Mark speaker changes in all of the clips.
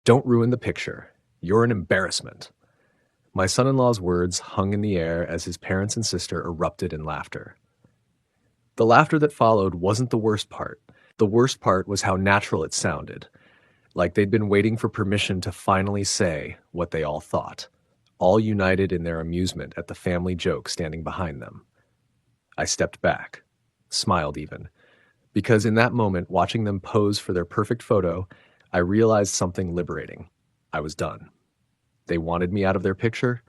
Speaker 1: Don't ruin the picture. You're an embarrassment. My son-in-law's words hung in the air as his parents and sister erupted in laughter. The laughter that followed wasn't the worst part. The worst part was how natural it sounded, like they'd been waiting for permission to finally say what they all thought, all united in their amusement at the family joke standing behind them. I stepped back, smiled even, because in that moment, watching them pose for their perfect photo, I realized something liberating. I was done. They wanted me out of their picture.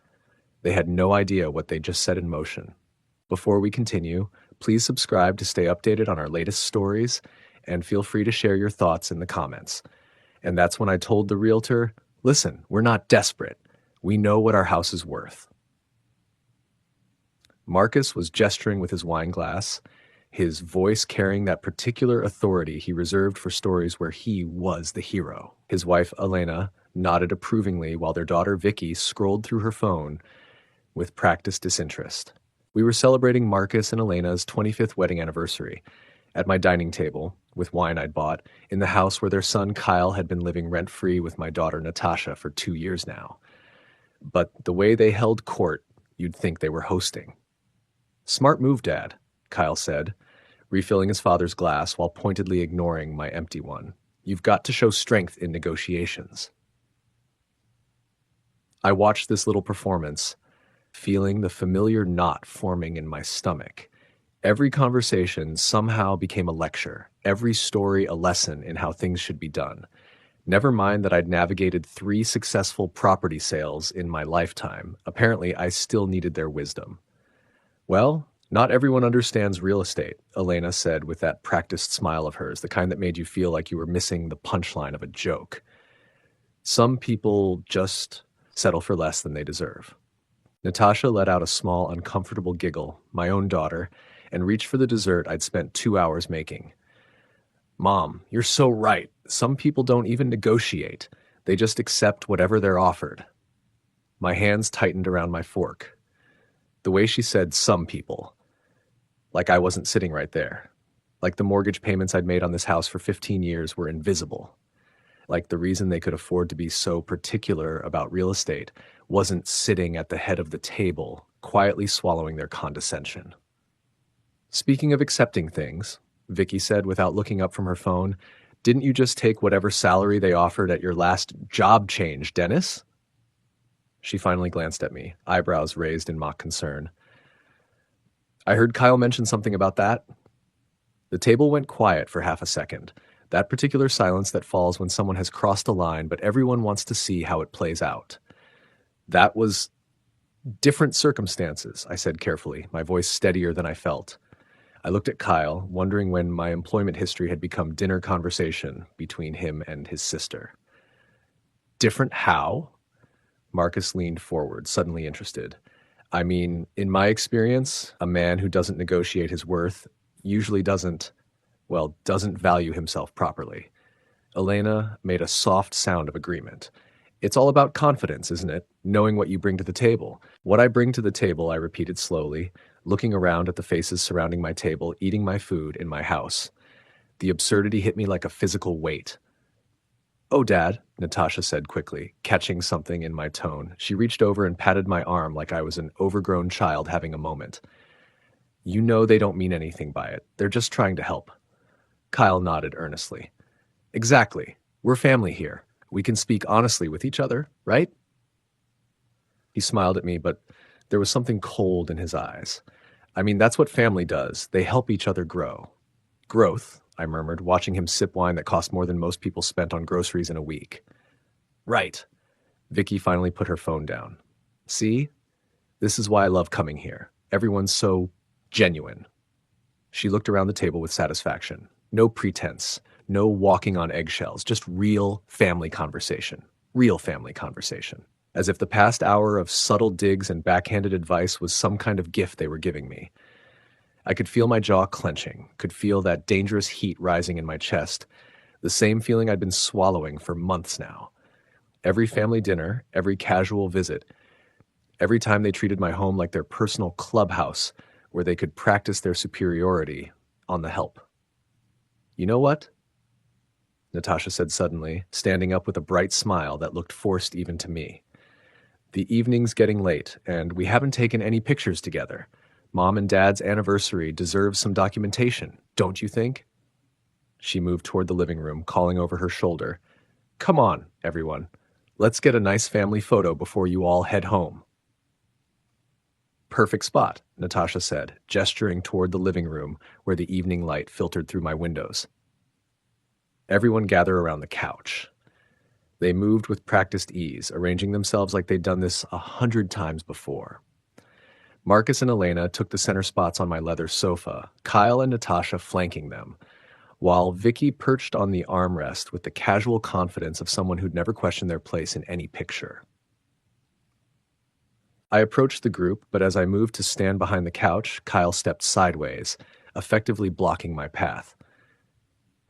Speaker 1: They had no idea what they just set in motion. Before we continue, please subscribe to stay updated on our latest stories, and feel free to share your thoughts in the comments. And that's when I told the realtor, listen, we're not desperate. We know what our house is worth. Marcus was gesturing with his wine glass, his voice carrying that particular authority he reserved for stories where he was the hero. His wife, Elena, nodded approvingly while their daughter, Vicky, scrolled through her phone with practiced disinterest. We were celebrating Marcus and Elena's 25th wedding anniversary at my dining table with wine I'd bought in the house where their son Kyle had been living rent-free with my daughter Natasha for 2 years now. But the way they held court, you'd think they were hosting. Smart move, Dad, Kyle said, refilling his father's glass while pointedly ignoring my empty one. You've got to show strength in negotiations. I watched this little performance, feeling the familiar knot forming in my stomach. Every conversation somehow became a lecture, every story a lesson in how things should be done. Never mind that I'd navigated 3 successful property sales in my lifetime. Apparently, I still needed their wisdom. Well, not everyone understands real estate, Elena said with that practiced smile of hers, the kind that made you feel like you were missing the punchline of a joke. Some people just settle for less than they deserve. Natasha let out a small, uncomfortable giggle, my own daughter, and reached for the dessert I'd spent 2 hours making. Mom, you're so right. Some people don't even negotiate. They just accept whatever they're offered. My hands tightened around my fork. The way she said some people, like I wasn't sitting right there. Like the mortgage payments I'd made on this house for 15 years were invisible. Like the reason they could afford to be so particular about real estate wasn't sitting at the head of the table, quietly swallowing their condescension. Speaking of accepting things, Vicky said without looking up from her phone, didn't you just take whatever salary they offered at your last job change, Dennis? She finally glanced at me, eyebrows raised in mock concern. I heard Kyle mention something about that. The table went quiet for half a second, that particular silence that falls when someone has crossed a line, but everyone wants to see how it plays out. That was different circumstances, I said carefully, my voice steadier than I felt. I looked at Kyle, wondering when my employment history had become dinner conversation between him and his sister. Different how? Marcus leaned forward, suddenly interested. I mean, in my experience, a man who doesn't negotiate his worth usually doesn't value himself properly. Elena made a soft sound of agreement. It's all about confidence, isn't it? Knowing what you bring to the table. What I bring to the table, I repeated slowly, looking around at the faces surrounding my table, eating my food in my house. The absurdity hit me like a physical weight. Oh, Dad, Natasha said quickly, catching something in my tone. She reached over and patted my arm like I was an overgrown child having a moment. You know they don't mean anything by it. They're just trying to help. Kyle nodded earnestly. Exactly. We're family here. We can speak honestly with each other, right? He smiled at me, but there was something cold in his eyes. I mean, that's what family does. They help each other grow. Growth, I murmured, watching him sip wine that cost more than most people spent on groceries in a week. Right. Vicky finally put her phone down. See? This is why I love coming here. Everyone's so genuine. She looked around the table with satisfaction. No pretense. No walking on eggshells. Just real family conversation. Real family conversation. As if the past hour of subtle digs and backhanded advice was some kind of gift they were giving me. I could feel my jaw clenching, could feel that dangerous heat rising in my chest, the same feeling I'd been swallowing for months now. Every family dinner, every casual visit, every time they treated my home like their personal clubhouse where they could practice their superiority on the help. You know what? Natasha said suddenly, standing up with a bright smile that looked forced even to me. The evening's getting late, and we haven't taken any pictures together. Mom and Dad's anniversary deserves some documentation, don't you think? She moved toward the living room, calling over her shoulder. Come on, everyone. Let's get a nice family photo before you all head home. Perfect spot, Natasha said, gesturing toward the living room where the evening light filtered through my windows. Everyone gathered around the couch. They moved with practiced ease, arranging themselves like they'd done this 100 times before. Marcus and Elena took the center spots on my leather sofa, Kyle and Natasha flanking them, while Vicky perched on the armrest with the casual confidence of someone who'd never questioned their place in any picture. I approached the group, but as I moved to stand behind the couch, Kyle stepped sideways, effectively blocking my path.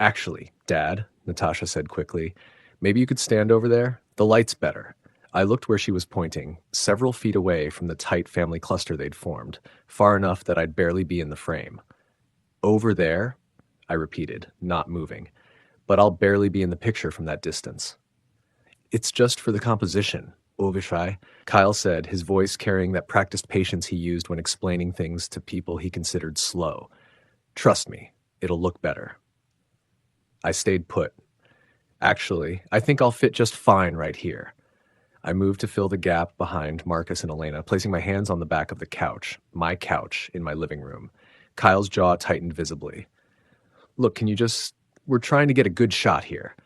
Speaker 1: Actually, Dad, Natasha said quickly, maybe you could stand over there? The light's better. I looked where she was pointing, several feet away from the tight family cluster they'd formed, far enough that I'd barely be in the frame. Over there? I repeated, not moving. But I'll barely be in the picture from that distance. It's just for the composition, Ovishai, Kyle said, his voice carrying that practiced patience he used when explaining things to people he considered slow. Trust me, it'll look better. I stayed put. Actually, I think I'll fit just fine right here. I moved to fill the gap behind Marcus and Elena, placing my hands on the back of the couch, my couch, in my living room. Kyle's jaw tightened visibly. Look, we're trying to get a good shot here.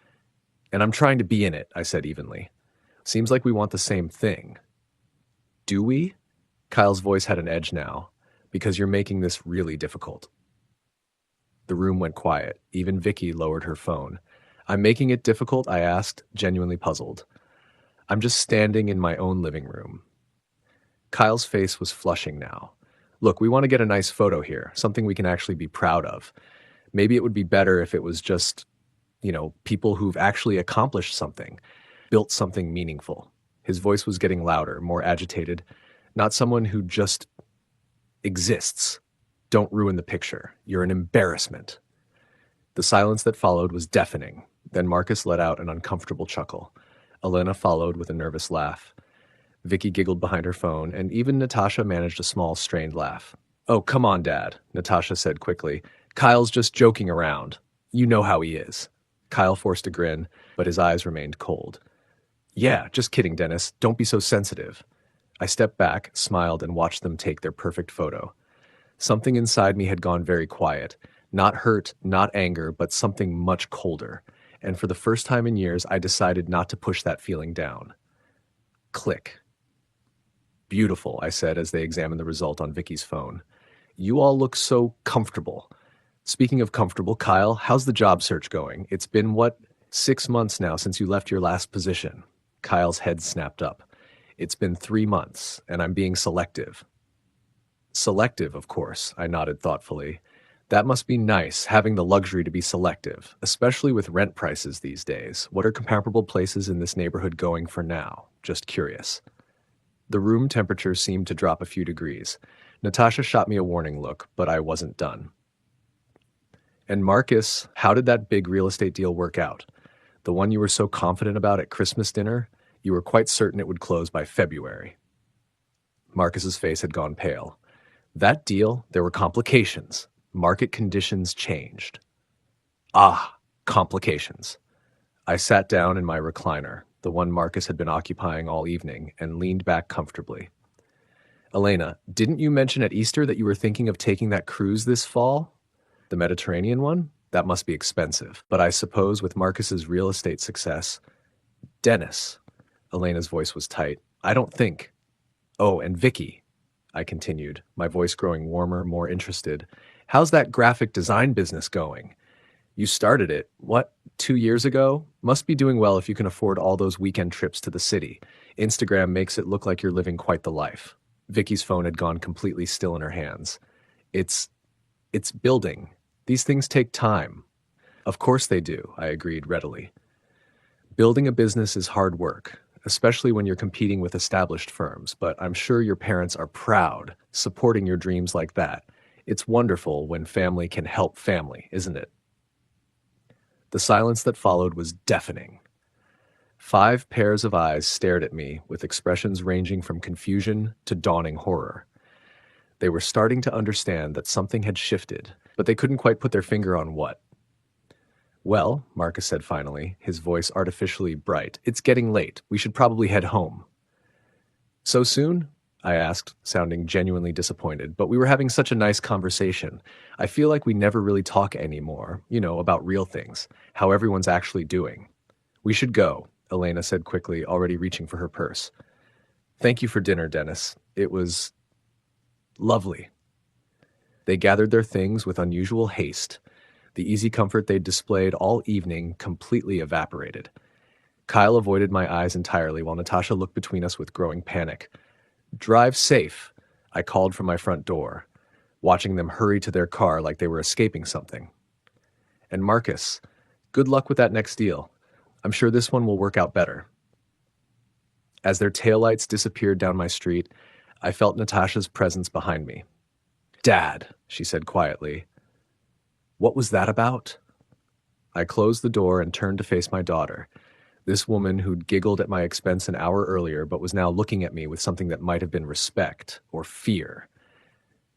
Speaker 1: And I'm trying to be in it, I said evenly. Seems like we want the same thing. Do we? Kyle's voice had an edge now, because you're making this really difficult. The room went quiet. Even Vicky lowered her phone. I'm making it difficult, I asked, genuinely puzzled. I'm just standing in my own living room. Kyle's face was flushing now. Look, we want to get a nice photo here, something we can actually be proud of. Maybe it would be better if it was just, people who've actually accomplished something, built something meaningful. His voice was getting louder, more agitated. Not someone who just exists. Don't ruin the picture. You're an embarrassment. The silence that followed was deafening. Then Marcus let out an uncomfortable chuckle. Elena followed with a nervous laugh. Vicky giggled behind her phone, and even Natasha managed a small, strained laugh. Oh, come on, Dad, Natasha said quickly. Kyle's just joking around. You know how he is. Kyle forced a grin, but his eyes remained cold. Yeah, just kidding, Dennis. Don't be so sensitive. I stepped back, smiled, and watched them take their perfect photo. Something inside me had gone very quiet. Not hurt, not anger, but something much colder. And for the first time in years, I decided not to push that feeling down. Click. Beautiful, I said as they examined the result on Vicky's phone. You all look so comfortable. Speaking of comfortable, Kyle, how's the job search going? It's been, 6 months now since you left your last position. Kyle's head snapped up. It's been 3 months, and I'm being selective. Selective, of course, I nodded thoughtfully. That must be nice, having the luxury to be selective, especially with rent prices these days. What are comparable places in this neighborhood going for now? Just curious. The room temperature seemed to drop a few degrees. Natasha shot me a warning look, but I wasn't done. And Marcus, how did that big real estate deal work out? The one you were so confident about at Christmas dinner? You were quite certain it would close by February. Marcus's face had gone pale. That deal, there were complications. Market conditions changed. Ah, complications. I sat down in my recliner, the one Marcus had been occupying all evening, and leaned back comfortably. Elena, didn't you mention at Easter that you were thinking of taking that cruise this fall? The Mediterranean one? That must be expensive. But I suppose with Marcus's real estate success... Dennis. Elena's voice was tight. I don't think... Oh, and Vicky, I continued, my voice growing warmer, more interested. How's that graphic design business going? You started it, 2 years ago? Must be doing well if you can afford all those weekend trips to the city. Instagram makes it look like you're living quite the life. Vicky's phone had gone completely still in her hands. It's building. These things take time. Of course they do, I agreed readily. Building a business is hard work, especially when you're competing with established firms, but I'm sure your parents are proud, supporting your dreams like that. It's wonderful when family can help family, isn't it? The silence that followed was deafening. 5 pairs of eyes stared at me with expressions ranging from confusion to dawning horror. They were starting to understand that something had shifted, but they couldn't quite put their finger on what. "Well," Marcus said finally, his voice artificially bright, "it's getting late. We should probably head home." "So soon?" I asked, sounding genuinely disappointed, but we were having such a nice conversation. I feel like we never really talk anymore, about real things, how everyone's actually doing. "We should go," Elena said quickly, already reaching for her purse. "Thank you for dinner, Dennis. It was lovely." They gathered their things with unusual haste. The easy comfort they'd displayed all evening completely evaporated. Kyle avoided my eyes entirely while Natasha looked between us with growing panic. "Drive safe," I called from my front door, watching them hurry to their car like they were escaping something. "And Marcus, good luck with that next deal. I'm sure this one will work out better." As their taillights disappeared down my street, I felt Natasha's presence behind me. "Dad," she said quietly. "What was that about?" I closed the door and turned to face my daughter, this woman who'd giggled at my expense an hour earlier but was now looking at me with something that might have been respect or fear.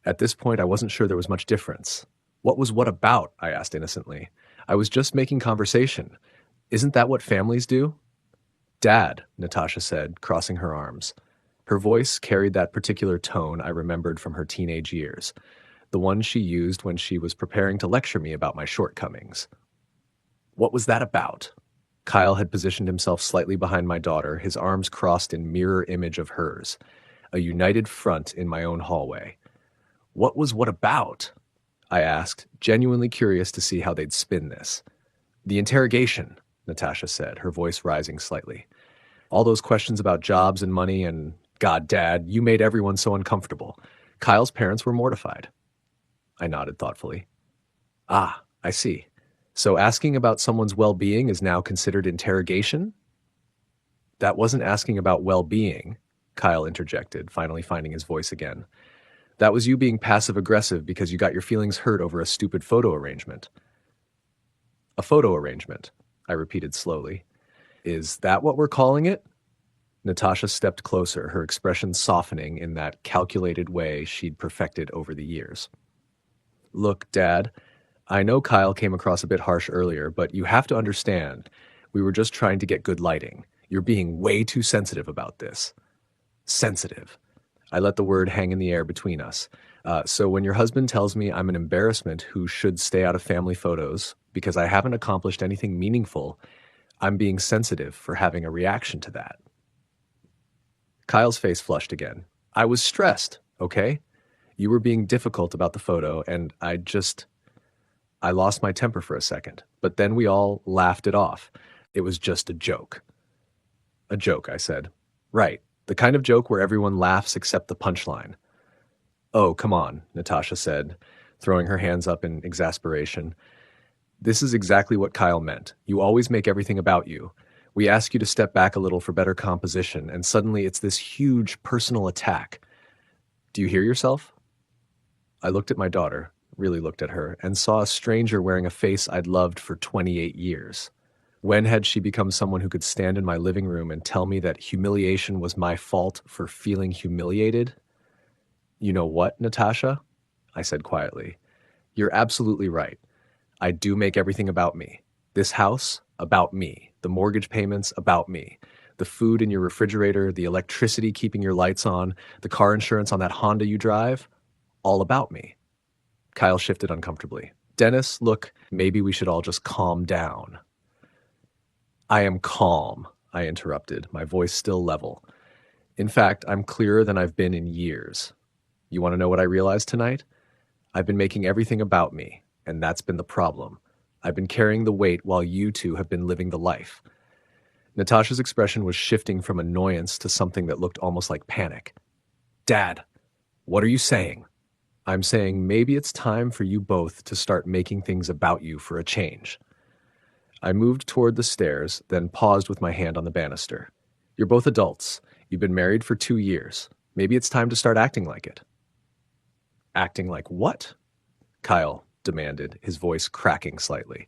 Speaker 1: At this point, I wasn't sure there was much difference. What about?" I asked innocently. "I was just making conversation. Isn't that what families do?" "Dad," Natasha said, crossing her arms. Her voice carried that particular tone I remembered from her teenage years, the one she used when she was preparing to lecture me about my shortcomings. "What was that about?" Kyle had positioned himself slightly behind my daughter, his arms crossed in mirror image of hers, a united front in my own hallway. What about?" I asked, genuinely curious to see how they'd spin this. "The interrogation," Natasha said, her voice rising slightly. "All those questions about jobs and money and, God, Dad, you made everyone so uncomfortable. Kyle's parents were mortified." I nodded thoughtfully. "Ah, I see. So asking about someone's well-being is now considered interrogation?" "That wasn't asking about well-being," Kyle interjected, finally finding his voice again. "That was you being passive-aggressive because you got your feelings hurt over a stupid photo arrangement." "A photo arrangement," I repeated slowly. "Is that what we're calling it?" Natasha stepped closer, her expression softening in that calculated way she'd perfected over the years. "Look, Dad, I know Kyle came across a bit harsh earlier, but you have to understand, we were just trying to get good lighting. You're being way too sensitive about this." "Sensitive." I let the word hang in the air between us. So when your husband tells me I'm an embarrassment who should stay out of family photos because I haven't accomplished anything meaningful, I'm being sensitive for having a reaction to that. Kyle's face flushed again. "I was stressed, okay? You were being difficult about the photo, and I lost my temper for a second, but then we all laughed it off. It was just a joke." "A joke," I said. "Right. The kind of joke where everyone laughs except the punchline." "Oh, come on," Natasha said, throwing her hands up in exasperation. "This is exactly what Kyle meant. You always make everything about you. We ask you to step back a little for better composition, and suddenly it's this huge personal attack. Do you hear yourself?" I looked at my daughter, really looked at her, and saw a stranger wearing a face I'd loved for 28 years. When had she become someone who could stand in my living room and tell me that humiliation was my fault for feeling humiliated? "You know what, Natasha?" I said quietly. "You're absolutely right. I do make everything about me. This house, about me. The mortgage payments, about me. The food in your refrigerator, the electricity keeping your lights on, the car insurance on that Honda you drive, all about me." Kyle shifted uncomfortably. "Dennis, look, maybe we should all just calm down." "I am calm," I interrupted, my voice still level. "In fact, I'm clearer than I've been in years. You want to know what I realized tonight? I've been making everything about me, and that's been the problem. I've been carrying the weight while you two have been living the life." Natasha's expression was shifting from annoyance to something that looked almost like panic. "Dad, what are you saying?" "I'm saying maybe it's time for you both to start making things about you for a change." I moved toward the stairs, then paused with my hand on the banister. "You're both adults. You've been married for 2 years. Maybe it's time to start acting like it." "Acting like what?" Kyle demanded, his voice cracking slightly.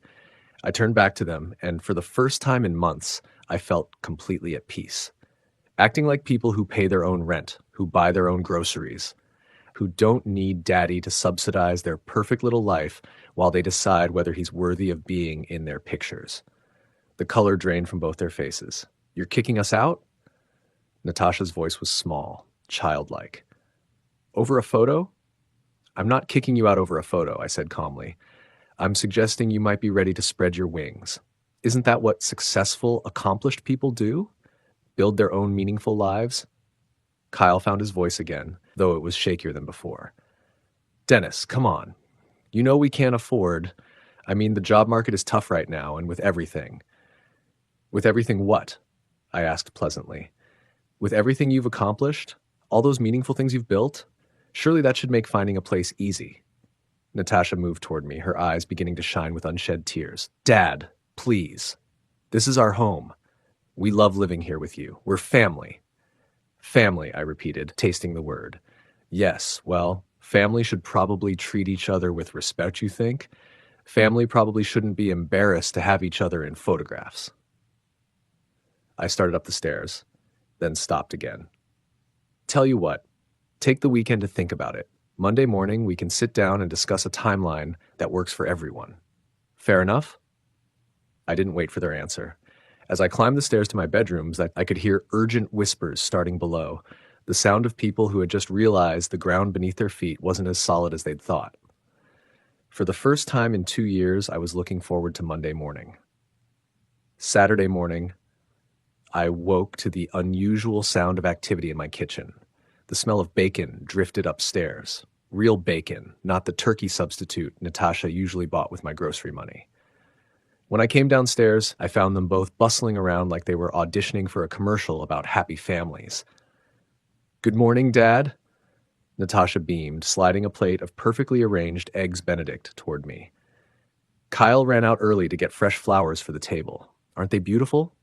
Speaker 1: I turned back to them, and for the first time in months, I felt completely at peace. Acting like people who pay their own rent, who buy their own groceries, who don't need daddy to subsidize their perfect little life while they decide whether he's worthy of being in their pictures. The color drained from both their faces. You're kicking us out? Natasha's voice was small, childlike. Over a photo? I'm not kicking you out over a photo, I said calmly. I'm suggesting you might be ready to spread your wings. Isn't that what successful, accomplished people do? Build their own meaningful lives? Kyle found his voice again, though it was shakier than before. Dennis, come on. You know we can't afford... the job market is tough right now, and with everything. With everything what? I asked pleasantly. With everything you've accomplished? All those meaningful things you've built? Surely that should make finding a place easy. Natasha moved toward me, her eyes beginning to shine with unshed tears. Dad, please. This is our home. We love living here with you. We're family. Family, I repeated, tasting the word. Yes, well, family should probably treat each other with respect, you think? Family probably shouldn't be embarrassed to have each other in photographs. I started up the stairs, then stopped again. Tell you what, take the weekend to think about it. Monday morning, we can sit down and discuss a timeline that works for everyone. Fair enough? I didn't wait for their answer. As I climbed the stairs to my bedrooms, I could hear urgent whispers starting below, the sound of people who had just realized the ground beneath their feet wasn't as solid as they'd thought. For the first time in 2 years, I was looking forward to Monday morning. Saturday morning, I woke to the unusual sound of activity in my kitchen. The smell of bacon drifted upstairs. Real bacon, not the turkey substitute Natasha usually bought with my grocery money. When I came downstairs, I found them both bustling around like they were auditioning for a commercial about happy families. Good morning, Dad. Natasha beamed, sliding a plate of perfectly arranged Eggs Benedict toward me. Kyle ran out early to get fresh flowers for the table. Aren't they beautiful?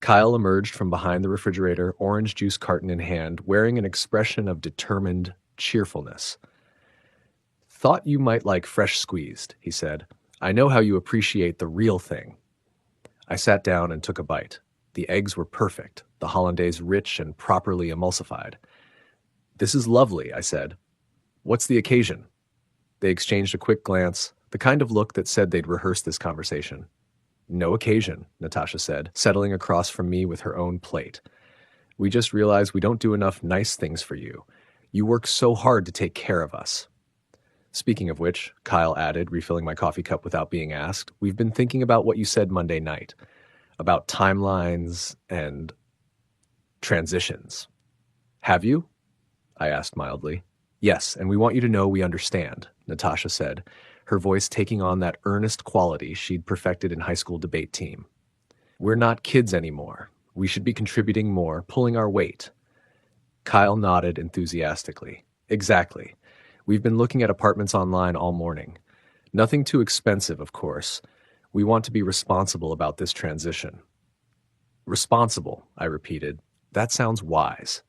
Speaker 1: Kyle emerged from behind the refrigerator, orange juice carton in hand, wearing an expression of determined cheerfulness. Thought you might like fresh squeezed, he said. I know how you appreciate the real thing. I sat down and took a bite. The eggs were perfect, the hollandaise rich and properly emulsified. This is lovely, I said. What's the occasion? They exchanged a quick glance, the kind of look that said they'd rehearsed this conversation. No occasion, Natasha said, settling across from me with her own plate. We just realized we don't do enough nice things for you. You work so hard to take care of us. Speaking of which, Kyle added, refilling my coffee cup without being asked, we've been thinking about what you said Monday night, about timelines and transitions. Have you? I asked mildly. Yes, and we want you to know we understand, Natasha said, her voice taking on that earnest quality she'd perfected in high school debate team. We're not kids anymore. We should be contributing more, pulling our weight. Kyle nodded enthusiastically. Exactly. We've been looking at apartments online all morning. Nothing too expensive, of course. We want to be responsible about this transition. Responsible, I repeated. That sounds wise.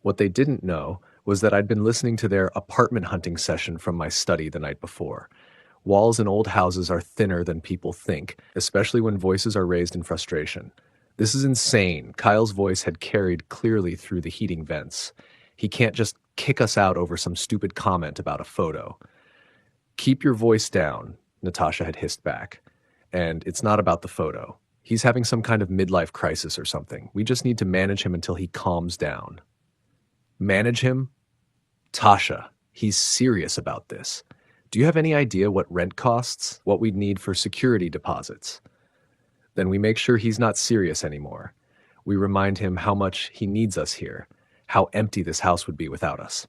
Speaker 1: What they didn't know was that I'd been listening to their apartment hunting session from my study the night before. Walls in old houses are thinner than people think, especially when voices are raised in frustration. This is insane. Kyle's voice had carried clearly through the heating vents. He can't just kick us out over some stupid comment about a photo. Keep your voice down, Natasha had hissed back. And it's not about the photo. He's having some kind of midlife crisis or something. We just need to manage him until he calms down. Manage him? Tasha, he's serious about this. Do you have any idea what rent costs? What we'd need for security deposits? Then we make sure he's not serious anymore. We remind him how much he needs us here, how empty this house would be without us.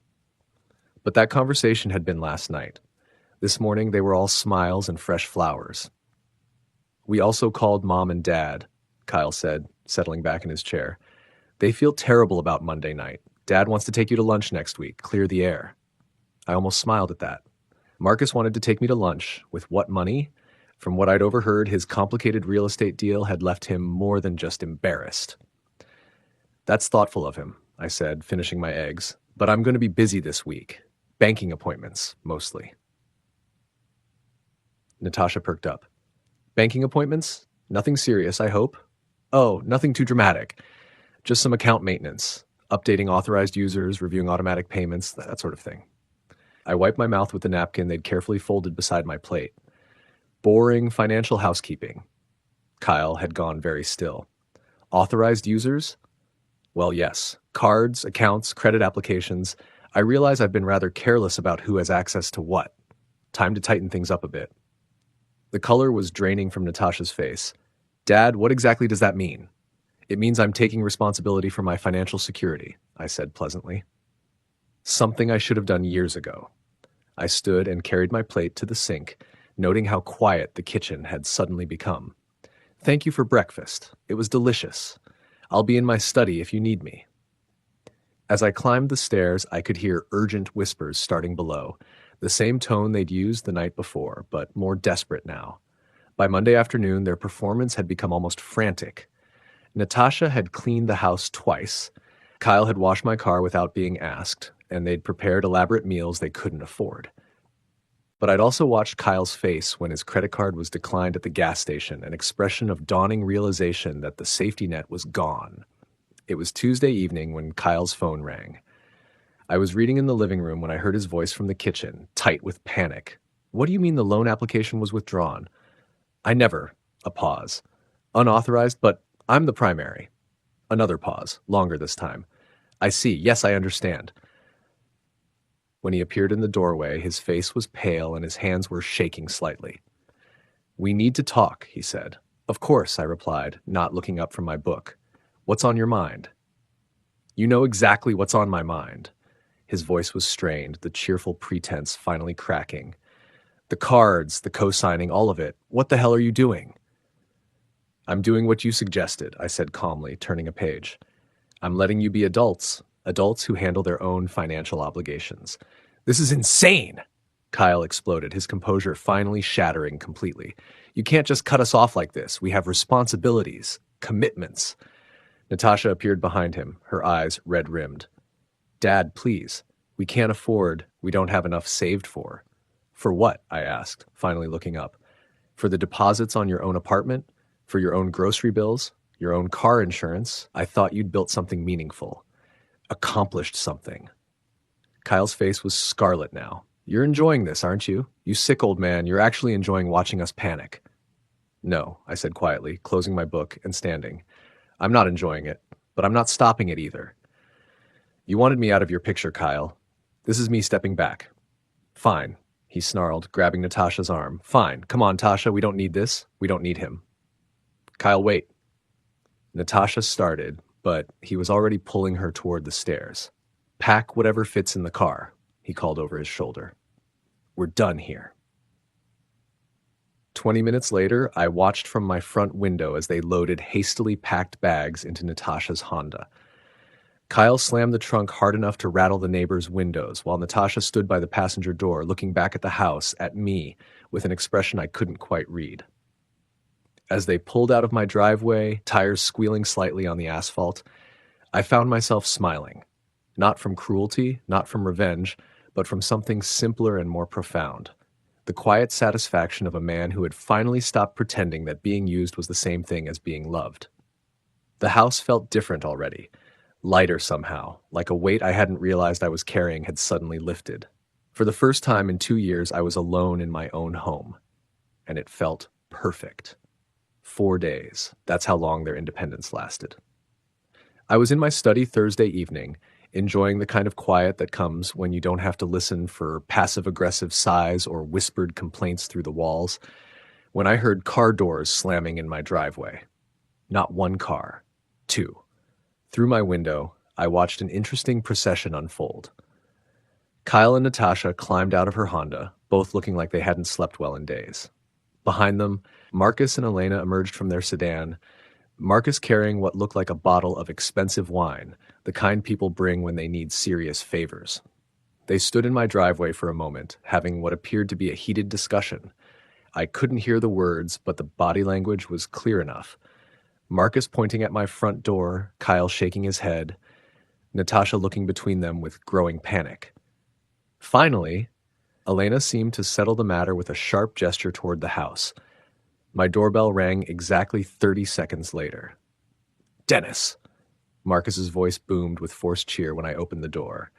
Speaker 1: But that conversation had been last night. This morning they were all smiles and fresh flowers. We also called Mom and Dad, Kyle said, settling back in his chair. They feel terrible about Monday night. Dad wants to take you to lunch next week, clear the air. I almost smiled at that. Marcus wanted to take me to lunch. With what money? From what I'd overheard, his complicated real estate deal had left him more than just embarrassed. That's thoughtful of him, I said, finishing my eggs. But I'm going to be busy this week. Banking appointments, mostly. Natasha perked up. Banking appointments? Nothing serious, I hope. Oh, nothing too dramatic. Just some account maintenance, updating authorized users, reviewing automatic payments, that sort of thing. I wiped my mouth with the napkin they'd carefully folded beside my plate. Boring financial housekeeping. Kyle had gone very still. Authorized users? Well, yes. Cards, accounts, credit applications. I realize I've been rather careless about who has access to what. Time to tighten things up a bit. The color was draining from Natasha's face. Dad, what exactly does that mean? It means I'm taking responsibility for my financial security, I said pleasantly. Something I should have done years ago. I stood and carried my plate to the sink, noting how quiet the kitchen had suddenly become. Thank you for breakfast. It was delicious. I'll be in my study if you need me. As I climbed the stairs, I could hear urgent whispers starting below, the same tone they'd used the night before, but more desperate now. By Monday afternoon, their performance had become almost frantic. Natasha had cleaned the house twice. Kyle had washed my car without being asked, and they'd prepared elaborate meals they couldn't afford. But I'd also watched Kyle's face when his credit card was declined at the gas station, an expression of dawning realization that the safety net was gone. It was Tuesday evening when Kyle's phone rang. I was reading in the living room when I heard his voice from the kitchen, tight with panic. What do you mean the loan application was withdrawn? I never. A pause. Unauthorized, but I'm the primary. Another pause, longer this time. I see. Yes, I understand. When he appeared in the doorway, his face was pale and his hands were shaking slightly. We need to talk, he said. Of course, I replied, not looking up from my book. What's on your mind? You know exactly what's on my mind. His voice was strained, the cheerful pretense finally cracking. The cards, the co-signing, all of it. What the hell are you doing? I'm doing what you suggested, I said calmly, turning a page. I'm letting you be adults who handle their own financial obligations. This is insane! Kyle exploded, his composure finally shattering completely. You can't just cut us off like this. We have responsibilities, commitments. Natasha appeared behind him, her eyes red-rimmed. Dad, please. We can't afford, we don't have enough saved for. For what? I asked, finally looking up. For the deposits on your own apartment? For your own grocery bills? Your own car insurance? I thought you'd built something meaningful. Accomplished something. Kyle's face was scarlet now. You're enjoying this, aren't you? You sick old man, you're actually enjoying watching us panic. No, I said quietly, closing my book and standing. I'm not enjoying it, but I'm not stopping it either. You wanted me out of your picture, Kyle. This is me stepping back. Fine, he snarled, grabbing Natasha's arm. Fine, come on, Tasha, we don't need this. We don't need him. Kyle, wait. Natasha started, but he was already pulling her toward the stairs. Pack whatever fits in the car, he called over his shoulder. We're done here. 20 minutes later, I watched from my front window as they loaded hastily packed bags into Natasha's Honda. Kyle slammed the trunk hard enough to rattle the neighbor's windows, while Natasha stood by the passenger door, looking back at the house, at me, with an expression I couldn't quite read. As they pulled out of my driveway, tires squealing slightly on the asphalt, I found myself smiling. Not from cruelty, not from revenge, but from something simpler and more profound. The quiet satisfaction of a man who had finally stopped pretending that being used was the same thing as being loved. The house felt different already, lighter somehow, like a weight I hadn't realized I was carrying had suddenly lifted. For the first time in 2 years, I was alone in my own home, and it felt perfect. 4 days, that's how long their independence lasted. I was in my study Thursday evening, enjoying the kind of quiet that comes when you don't have to listen for passive-aggressive sighs or whispered complaints through the walls, when I heard car doors slamming in my driveway. Not one car, two. Through my window, I watched an interesting procession unfold. Kyle and Natasha climbed out of her Honda, both looking like they hadn't slept well in days. Behind them, Marcus and Elena emerged from their sedan, Marcus carrying what looked like a bottle of expensive wine, the kind people bring when they need serious favors. They stood in my driveway for a moment, having what appeared to be a heated discussion. I couldn't hear the words, but the body language was clear enough. Marcus pointing at my front door, Kyle shaking his head, Natasha looking between them with growing panic. Finally, Elena seemed to settle the matter with a sharp gesture toward the house. My doorbell rang exactly 30 seconds later. Dennis! Marcus's voice boomed with forced cheer when I opened the door.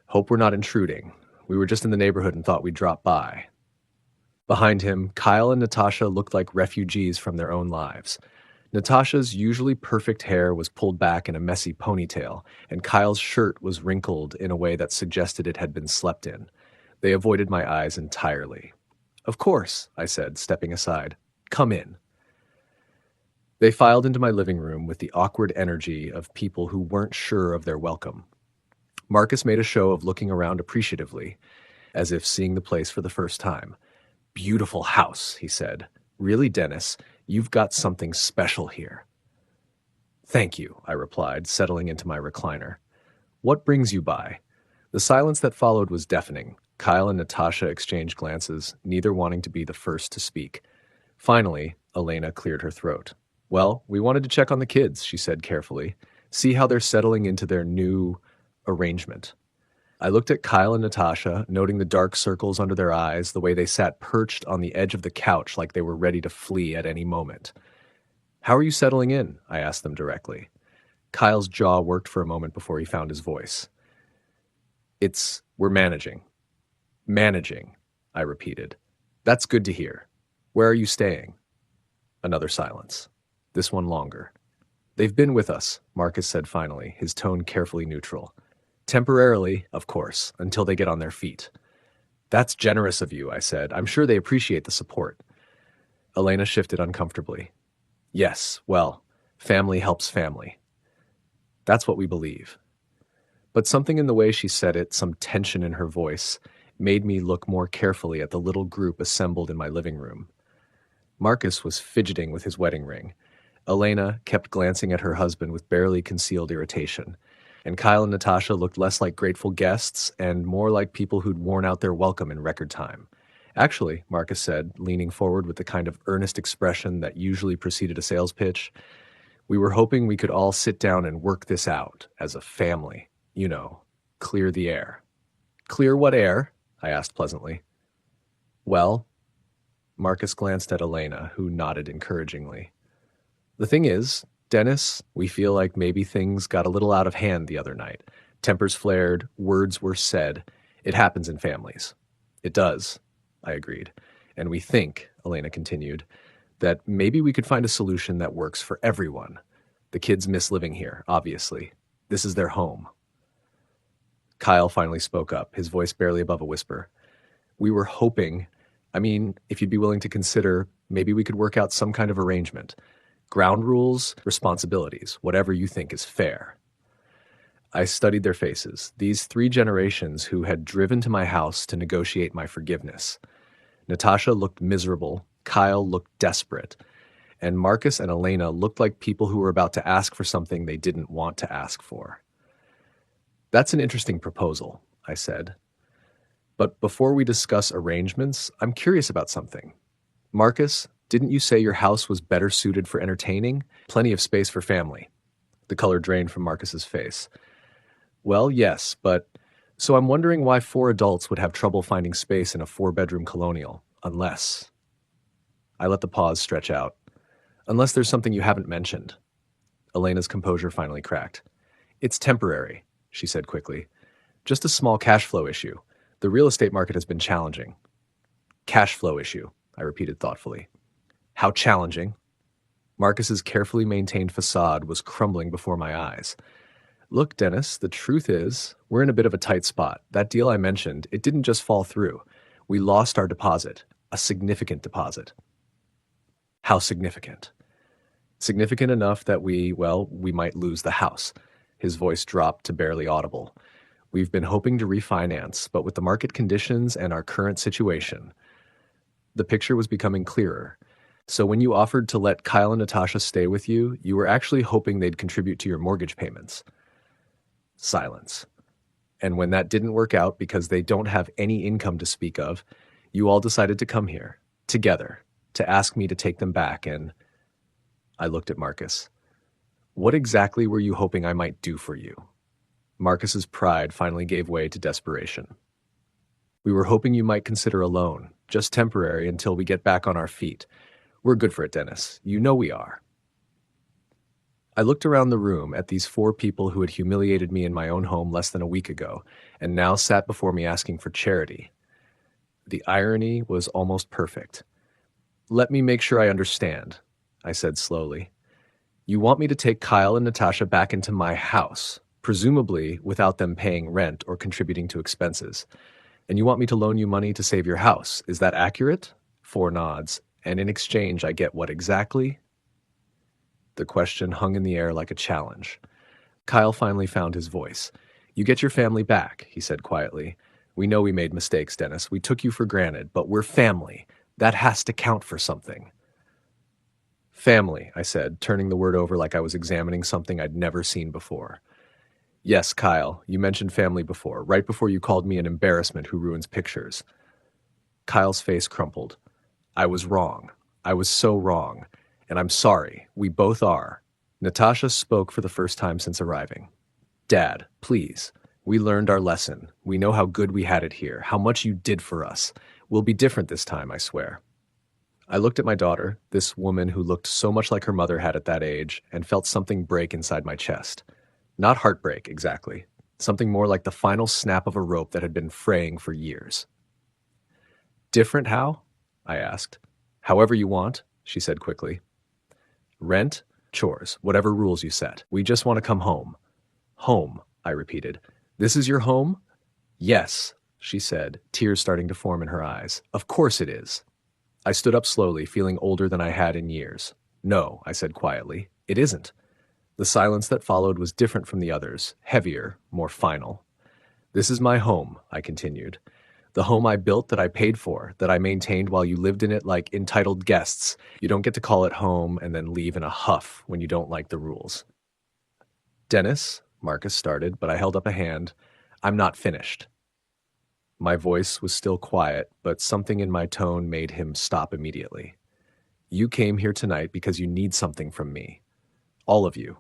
Speaker 1: Hope we're not intruding. We were just in the neighborhood and thought we'd drop by. Behind him, Kyle and Natasha looked like refugees from their own lives. Natasha's usually perfect hair was pulled back in a messy ponytail, and Kyle's shirt was wrinkled in a way that suggested it had been slept in. They avoided my eyes entirely. Of course, I said, stepping aside. Come in. They filed into my living room with the awkward energy of people who weren't sure of their welcome. Marcus made a show of looking around appreciatively, as if seeing the place for the first time. Beautiful house, he said. Really, Dennis, you've got something special here. Thank you, I replied, settling into my recliner. What brings you by? The silence that followed was deafening. Kyle and Natasha exchanged glances, neither wanting to be the first to speak. Finally, Elena cleared her throat. Well, we wanted to check on the kids, she said carefully. See how they're settling into their new arrangement. I looked at Kyle and Natasha, noting the dark circles under their eyes, the way they sat perched on the edge of the couch like they were ready to flee at any moment. How are you settling in? I asked them directly. Kyle's jaw worked for a moment before he found his voice. We're managing. Managing, I repeated. That's good to hear. Where are you staying? Another silence. This one longer. They've been with us, Marcus said finally, his tone carefully neutral. Temporarily, of course, until they get on their feet. That's generous of you, I said. I'm sure they appreciate the support. Elena shifted uncomfortably. Yes, well, family helps family. That's what we believe. But something in the way she said it, some tension in her voice, made me look more carefully at the little group assembled in my living room. Marcus was fidgeting with his wedding ring. Elena kept glancing at her husband with barely concealed irritation. And Kyle and Natasha looked less like grateful guests and more like people who'd worn out their welcome in record time. Actually, Marcus said, leaning forward with the kind of earnest expression that usually preceded a sales pitch, we were hoping we could all sit down and work this out as a family. You know, clear the air. Clear what air? I asked pleasantly. Well, Marcus glanced at Elena, who nodded encouragingly. The thing is, Dennis, we feel like maybe things got a little out of hand the other night. Tempers flared, words were said. It happens in families. It does, I agreed. And we think, Elena continued, that maybe we could find a solution that works for everyone. The kids miss living here, obviously. This is their home. Kyle finally spoke up, his voice barely above a whisper. We were hoping, if you'd be willing to consider, maybe we could work out some kind of arrangement. Ground rules, responsibilities, whatever you think is fair. I studied their faces, these 3 generations who had driven to my house to negotiate my forgiveness. Natasha looked miserable, Kyle looked desperate, and Marcus and Elena looked like people who were about to ask for something they didn't want to ask for. That's an interesting proposal, I said. But before we discuss arrangements, I'm curious about something. Marcus, didn't you say your house was better suited for entertaining? Plenty of space for family. The color drained from Marcus's face. Well, yes, but... So I'm wondering why 4 adults would have trouble finding space in a 4-bedroom colonial, unless... I let the pause stretch out. Unless there's something you haven't mentioned. Elena's composure finally cracked. It's temporary, she said quickly. Just a small cash flow issue. The real estate market has been challenging. Cash flow issue, I repeated thoughtfully. How challenging? Marcus's carefully maintained facade was crumbling before my eyes. Look, Dennis, the truth is, we're in a bit of a tight spot. That deal I mentioned, it didn't just fall through. We lost our deposit, a significant deposit. How significant? Significant enough that we might lose the house. His voice dropped to barely audible. We've been hoping to refinance, but with the market conditions and our current situation, the picture was becoming clearer. So when you offered to let Kyle and Natasha stay with you, you were actually hoping they'd contribute to your mortgage payments. Silence. And when that didn't work out because they don't have any income to speak of, you all decided to come here, together, to ask me to take them back, and I looked at Marcus. What exactly were you hoping I might do for you? Marcus's pride finally gave way to desperation. We were hoping you might consider a loan, just temporary until we get back on our feet. We're good for it, Dennis. You know we are. I looked around the room at these four people who had humiliated me in my own home less than a week ago, and now sat before me asking for charity. The irony was almost perfect. Let me make sure I understand, I said slowly. You want me to take Kyle and Natasha back into my house, presumably without them paying rent or contributing to expenses. And you want me to loan you money to save your house. Is that accurate? Four nods. And in exchange, I get what exactly? The question hung in the air like a challenge. Kyle finally found his voice. You get your family back, he said quietly. We know we made mistakes, Dennis. We took you for granted, but we're family. That has to count for something. Family, I said, turning the word over like I was examining something I'd never seen before. Yes, Kyle, you mentioned family before, right before you called me an embarrassment who ruins pictures. Kyle's face crumpled. I was wrong. I was so wrong. And I'm sorry. We both are. Natasha spoke for the first time since arriving. Dad, please. We learned our lesson. We know how good we had it here, how much you did for us. We'll be different this time, I swear. I looked at my daughter, this woman who looked so much like her mother had at that age, and felt something break inside my chest. Not heartbreak, exactly. Something more like the final snap of a rope that had been fraying for years. Different how? I asked. However you want, she said quickly. Rent, chores, whatever rules you set. We just want to come home. Home, I repeated. This is your home? Yes, she said, tears starting to form in her eyes. Of course it is. I stood up slowly, feeling older than I had in years. No, I said quietly, it isn't. The silence that followed was different from the others, heavier, more final. This is my home, I continued. The home I built, that I paid for, that I maintained while you lived in it like entitled guests. You don't get to call it home and then leave in a huff when you don't like the rules. Dennis, Marcus started, but I held up a hand. I'm not finished. My voice was still quiet, but something in my tone made him stop immediately. You came here tonight because you need something from me. All of you.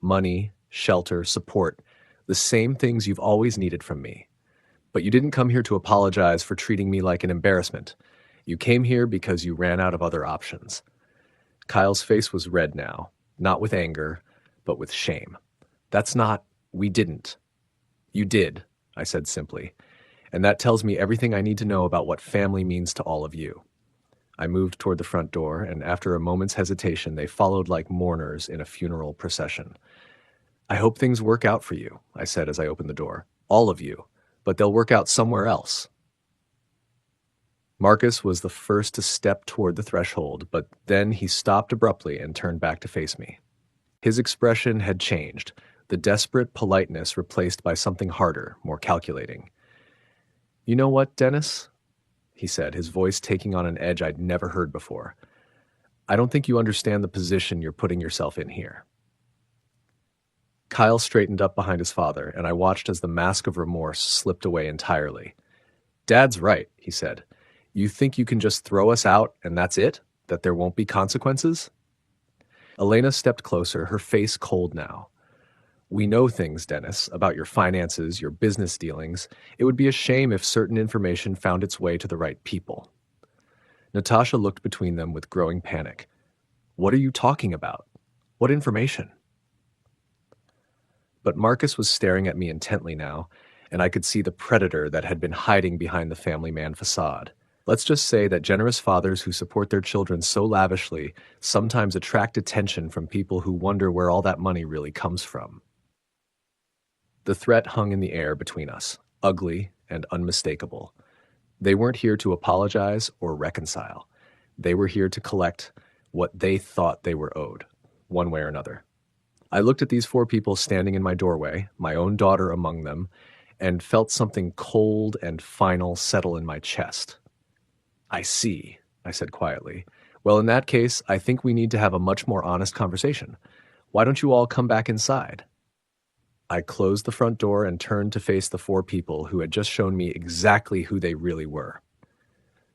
Speaker 1: Money, shelter, support. The same things you've always needed from me. But you didn't come here to apologize for treating me like an embarrassment. You came here because you ran out of other options. Kyle's face was red now, not with anger, but with shame. That's not, we didn't. You did, I said simply. And that tells me everything I need to know about what family means to all of you. I moved toward the front door, and after a moment's hesitation, they followed like mourners in a funeral procession. I hope things work out for you, I said as I opened the door. All of you. But they'll work out somewhere else. Marcus was the first to step toward the threshold, but then he stopped abruptly and turned back to face me. His expression had changed, the desperate politeness replaced by something harder, more calculating. You know what, Dennis? He said, his voice taking on an edge I'd never heard before. I don't think you understand the position you're putting yourself in here. Kyle straightened up behind his father, and I watched as the mask of remorse slipped away entirely. Dad's right, he said. You think you can just throw us out and that's it? That there won't be consequences? Elena stepped closer, her face cold now. We know things, Dennis, about your finances, your business dealings. It would be a shame if certain information found its way to the right people. Natasha looked between them with growing panic. What are you talking about? What information? But Marcus was staring at me intently now, and I could see the predator that had been hiding behind the family man facade. Let's just say that generous fathers who support their children so lavishly sometimes attract attention from people who wonder where all that money really comes from. The threat hung in the air between us, ugly and unmistakable. They weren't here to apologize or reconcile. They were here to collect what they thought they were owed, one way or another. I looked at these four people standing in my doorway, my own daughter among them, and felt something cold and final settle in my chest. I see, I said quietly. Well, in that case, I think we need to have a much more honest conversation. Why don't you all come back inside? I closed the front door and turned to face the four people who had just shown me exactly who they really were.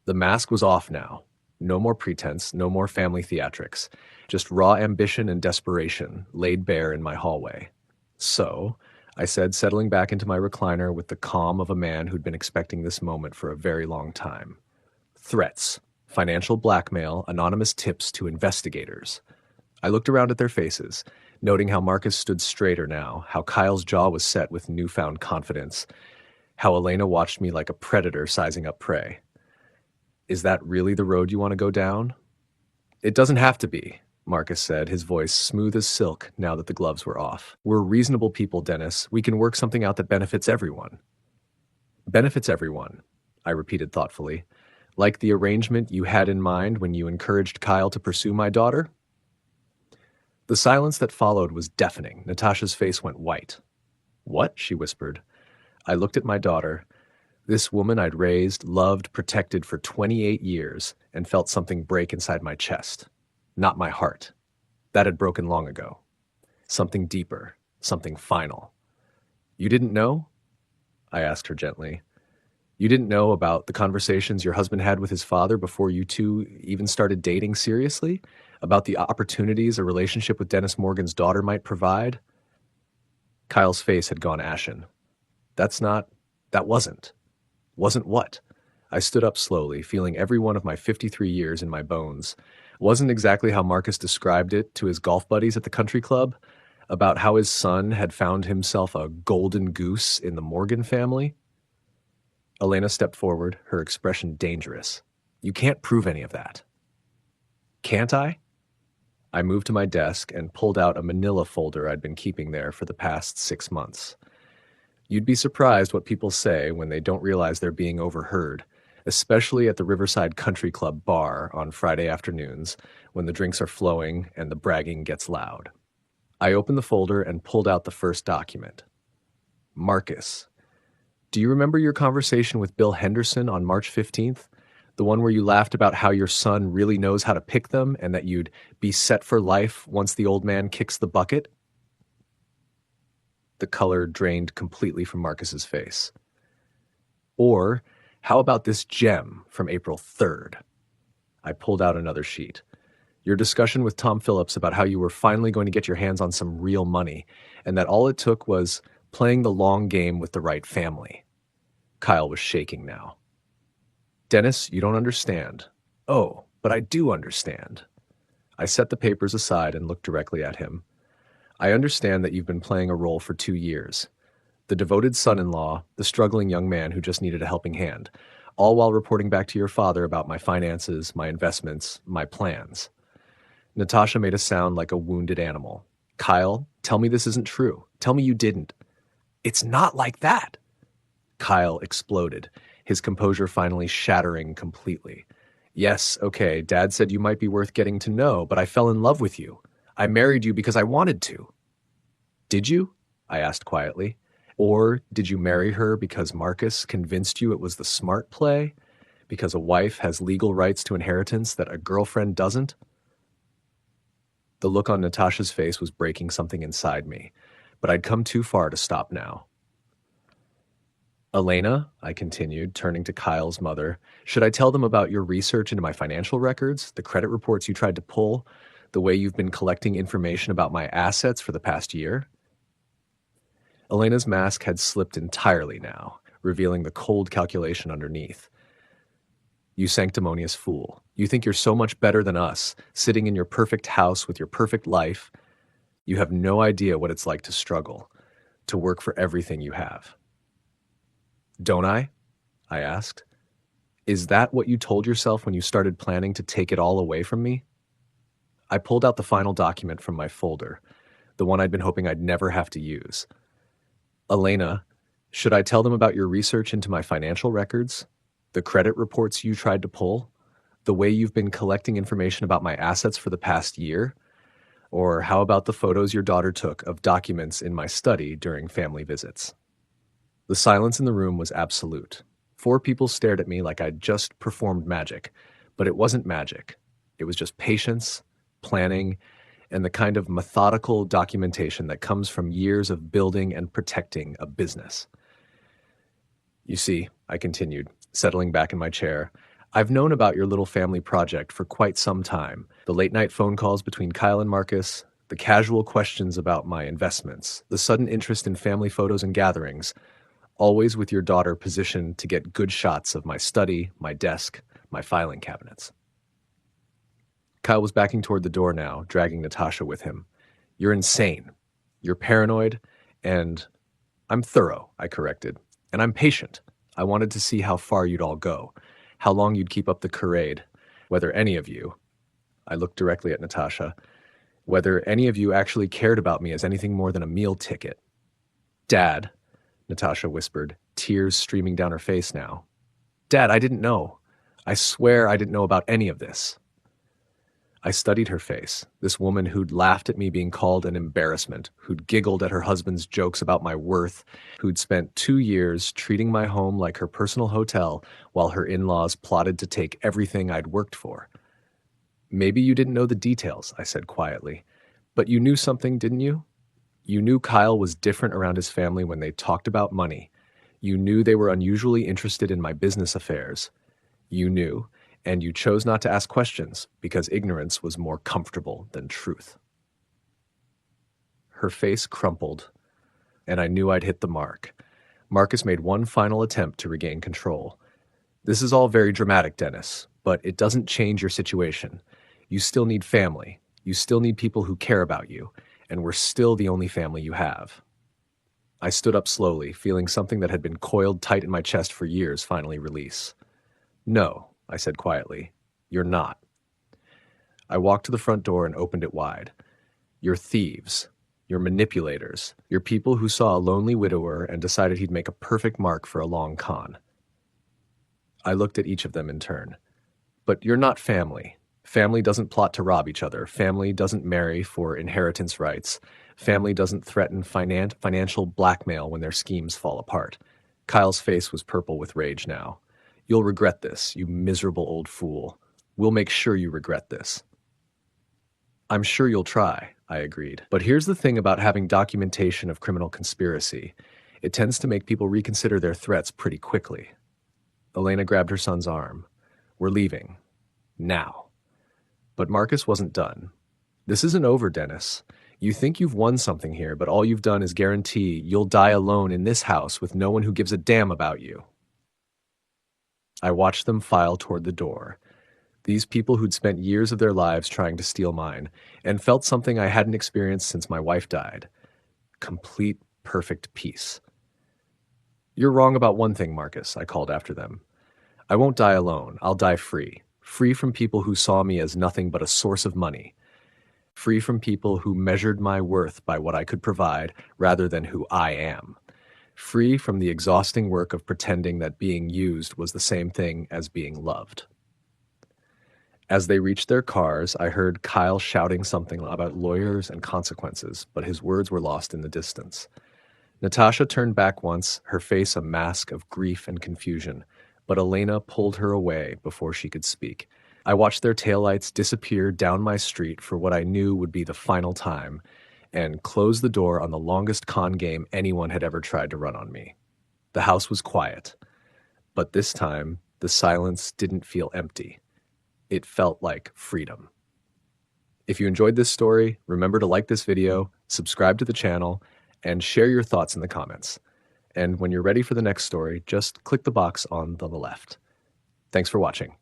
Speaker 1: The mask was off now. No more pretense, no more family theatrics. Just raw ambition and desperation laid bare in my hallway. So, I said, settling back into my recliner with the calm of a man who'd been expecting this moment for a very long time. Threats. financial blackmail, anonymous tips to investigators. I looked around at their faces, noting how Marcus stood straighter now, how Kyle's jaw was set with newfound confidence, how Elena watched me like a predator sizing up prey. Is that really the road you want to go down? It doesn't have to be, Marcus said, his voice smooth as silk now that the gloves were off. We're reasonable people, Dennis. We can work something out that benefits everyone. Benefits everyone, I repeated thoughtfully. Like the arrangement you had in mind when you encouraged Kyle to pursue my daughter? The silence that followed was deafening. Natasha's face went white. What? She whispered. I looked at my daughter. This woman I'd raised, loved, protected for 28 years, and felt something break inside my chest. Not my heart. That had broken long ago. Something deeper, something final. You didn't know? I asked her gently. You didn't know about the conversations your husband had with his father before you two even started dating seriously? About the opportunities a relationship with Dennis Morgan's daughter might provide? Kyle's face had gone ashen. That wasn't. Wasn't what? I stood up slowly, feeling every one of my 53 years in my bones. Wasn't exactly how Marcus described it to his golf buddies at the country club, about how his son had found himself a golden goose in the Morgan family. Elena stepped forward, her expression dangerous. You can't prove any of that. Can't I? I moved to my desk and pulled out a manila folder I'd been keeping there for the past 6 months. You'd be surprised what people say when they don't realize they're being overheard, especially at the Riverside Country Club bar on Friday afternoons when the drinks are flowing and the bragging gets loud. I opened the folder and pulled out the first document. Marcus. Do you remember your conversation with Bill Henderson on March 15th? The one where you laughed about how your son really knows how to pick them and that you'd be set for life once the old man kicks the bucket? The color drained completely from Marcus's face. Or, how about this gem from April 3rd? I pulled out another sheet. Your discussion with Tom Phillips about how you were finally going to get your hands on some real money, and that all it took was playing the long game with the right family. Kyle was shaking now. Dennis, you don't understand. Oh, but I do understand. I set the papers aside and looked directly at him. I understand that you've been playing a role for 2 years. The devoted son-in-law, the struggling young man who just needed a helping hand, all while reporting back to your father about my finances, my investments, my plans. Natasha made a sound like a wounded animal. Kyle, tell me this isn't true. Tell me you didn't. It's not like that. Kyle exploded, his composure finally shattering completely. Yes, okay, Dad said you might be worth getting to know, but I fell in love with you. I married you because I wanted to. Did you? I asked quietly. Or did you marry her because Marcus convinced you it was the smart play? Because a wife has legal rights to inheritance that a girlfriend doesn't? The look on Natasha's face was breaking something inside me, but I'd come too far to stop now. Elena, I continued, turning to Kyle's mother, should I tell them about your research into my financial records, the credit reports you tried to pull, the way you've been collecting information about my assets for the past year? Elena's mask had slipped entirely now, revealing the cold calculation underneath. You sanctimonious fool. You think you're so much better than us, sitting in your perfect house with your perfect life. You have no idea what it's like to struggle, to work for everything you have. Don't I? I asked. Is that what you told yourself when you started planning to take it all away from me? I pulled out the final document from my folder, the one I'd been hoping I'd never have to use. Elena, should I tell them about your research into my financial records? The credit reports you tried to pull? The way you've been collecting information about my assets for the past year? Or how about the photos your daughter took of documents in my study during family visits? The silence in the room was absolute. 4 people stared at me like I'd just performed magic, but it wasn't magic. It was just patience, planning, and the kind of methodical documentation that comes from years of building and protecting a business. You see, I continued, settling back in my chair, I've known about your little family project for quite some time. The late-night phone calls between Kyle and Marcus, the casual questions about my investments, the sudden interest in family photos and gatherings, always with your daughter positioned to get good shots of my study, my desk, my filing cabinets. Kyle was backing toward the door now, dragging Natasha with him. You're insane. You're paranoid, and I'm thorough, I corrected. And I'm patient. I wanted to see how far you'd all go, how long you'd keep up the charade, whether any of you, I looked directly at Natasha, whether any of you actually cared about me as anything more than a meal ticket. Dad, Natasha whispered, tears streaming down her face now. Dad, I didn't know. I swear I didn't know about any of this. I studied her face, this woman who'd laughed at me being called an embarrassment, who'd giggled at her husband's jokes about my worth, who'd spent 2 years treating my home like her personal hotel while her in-laws plotted to take everything I'd worked for. Maybe you didn't know the details, I said quietly, but you knew something, didn't you? You knew Kyle was different around his family when they talked about money. You knew they were unusually interested in my business affairs. You knew, and you chose not to ask questions because ignorance was more comfortable than truth. Her face crumpled, and I knew I'd hit the mark. Marcus made one final attempt to regain control. This is all very dramatic, Dennis, but it doesn't change your situation. You still need family. You still need people who care about you, and we're still the only family you have. I stood up slowly, feeling something that had been coiled tight in my chest for years finally release. No, I said quietly, you're not. I walked to the front door and opened it wide. You're thieves. You're manipulators. You're people who saw a lonely widower and decided he'd make a perfect mark for a long con. I looked at each of them in turn. But you're not family. Family doesn't plot to rob each other. Family doesn't marry for inheritance rights. Family doesn't threaten financial blackmail when their schemes fall apart. Kyle's face was purple with rage now. You'll regret this, you miserable old fool. We'll make sure you regret this. I'm sure you'll try, I agreed. But here's the thing about having documentation of criminal conspiracy. It tends to make people reconsider their threats pretty quickly. Elena grabbed her son's arm. We're leaving. Now. But Marcus wasn't done. This isn't over, Dennis. You think you've won something here, but all you've done is guarantee you'll die alone in this house with no one who gives a damn about you. I watched them file toward the door. These people who'd spent years of their lives trying to steal mine, and felt something I hadn't experienced since my wife died. Complete, perfect peace. You're wrong about one thing, Marcus, I called after them. I won't die alone. I'll die free. Free from people who saw me as nothing but a source of money. Free from people who measured my worth by what I could provide rather than who I am. Free from the exhausting work of pretending that being used was the same thing as being loved. As they reached their cars, I heard Kyle shouting something about lawyers and consequences, but his words were lost in the distance. Natasha turned back once, her face a mask of grief and confusion, but Elena pulled her away before she could speak. I watched their taillights disappear down my street for what I knew would be the final time, and closed the door on the longest con game anyone had ever tried to run on me. The house was quiet, but this time the silence didn't feel empty. It felt like freedom. If you enjoyed this story, remember to like this video, subscribe to the channel, and share your thoughts in the comments. And when you're ready for the next story, just click the box on the left. Thanks for watching.